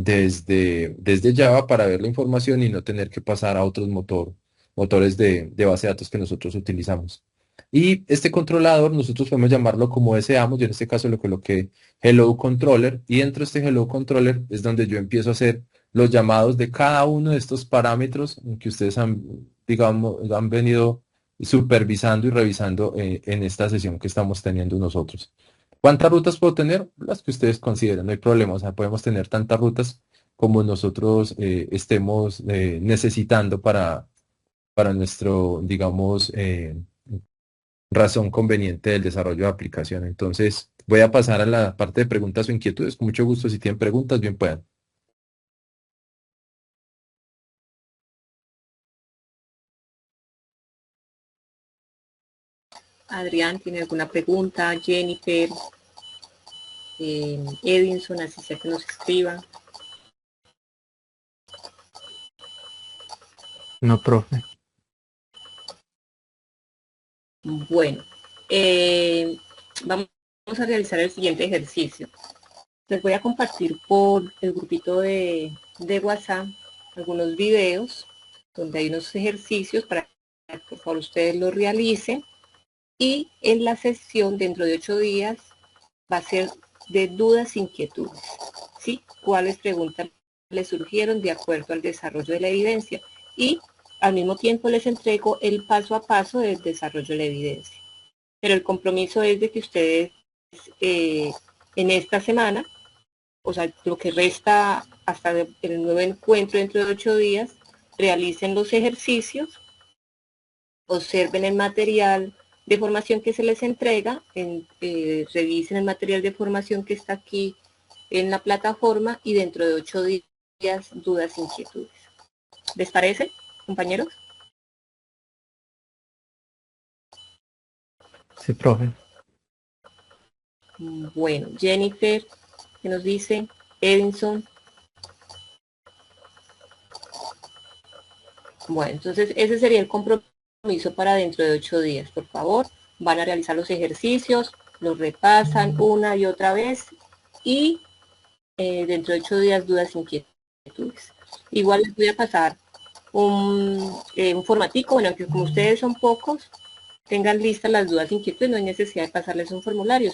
desde Java para ver la información y no tener que pasar a otros motores de base de datos que nosotros utilizamos. Y este controlador nosotros podemos llamarlo como deseamos. Yo en este caso lo coloqué Hello Controller, y dentro de este Hello Controller es donde yo empiezo a hacer los llamados de cada uno de estos parámetros que ustedes digamos, han venido supervisando y revisando en esta sesión que estamos teniendo nosotros. ¿Cuántas rutas puedo tener? Las que ustedes consideren, no hay problema. O sea, podemos tener tantas rutas como nosotros estemos necesitando para nuestro, digamos, razón conveniente del desarrollo de aplicación. Entonces, voy a pasar a la parte de preguntas o inquietudes. Con mucho gusto, si tienen preguntas, bien puedan. Adrián, ¿tiene alguna pregunta? Jennifer, Edinson, así sea que nos escriban. No, profe. Bueno, vamos a realizar el siguiente ejercicio. Les voy a compartir por el grupito de WhatsApp algunos videos donde hay unos ejercicios para que por favor ustedes los realicen, y en la sesión dentro de 8 días va a ser de dudas e inquietudes, ¿sí? ¿Cuáles preguntas les surgieron de acuerdo al desarrollo de la evidencia? Y al mismo tiempo les entrego el paso a paso del desarrollo de la evidencia. Pero el compromiso es de que ustedes en esta semana, o sea, lo que resta hasta el nuevo encuentro dentro de 8 días, realicen los ejercicios, observen el material de formación que se les entrega, revisen el material de formación que está aquí en la plataforma, y dentro de 8 días dudas e inquietudes. ¿Les parece, compañeros? Sí, profe. Bueno, Jennifer, ¿qué nos dice? Edinson. Bueno, entonces ese sería el compromiso para dentro de 8 días. Por favor, van a realizar los ejercicios, los repasan una y otra vez, y dentro de 8 días dudas e inquietudes. Igual les voy a pasar un formatico, bueno, que como ustedes son pocos, tengan listas las dudas e inquietudes, no hay necesidad de pasarles un formulario,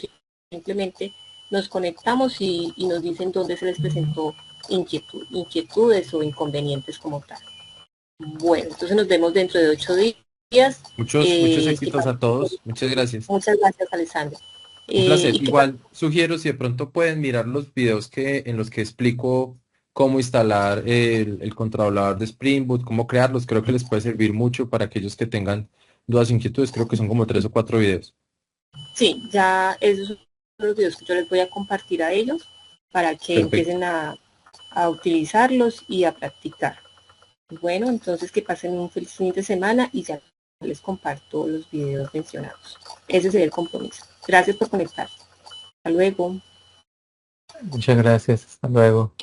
simplemente nos conectamos y nos dicen dónde se les presentó inquietudes o inconvenientes como tal. Bueno, entonces nos vemos dentro de 8 días. Muchos éxitos a todos. Muchas gracias. Muchas gracias, Alessandro. Un placer. Y que Igual sugiero si de pronto pueden mirar los videos en los que explico cómo instalar el controlador de Spring Boot, cómo crearlos. Creo que les puede servir mucho para aquellos que tengan dudas e inquietudes. Creo que son como 3 o 4 videos. sí, ya esos son los videos que yo les voy a compartir a ellos para que Perfecto. empiecen a utilizarlos y a practicar. Bueno, entonces que pasen un feliz fin de semana y ya les comparto los videos mencionados. Ese sería el compromiso. Gracias por conectarse. Hasta luego. Muchas gracias. Hasta luego.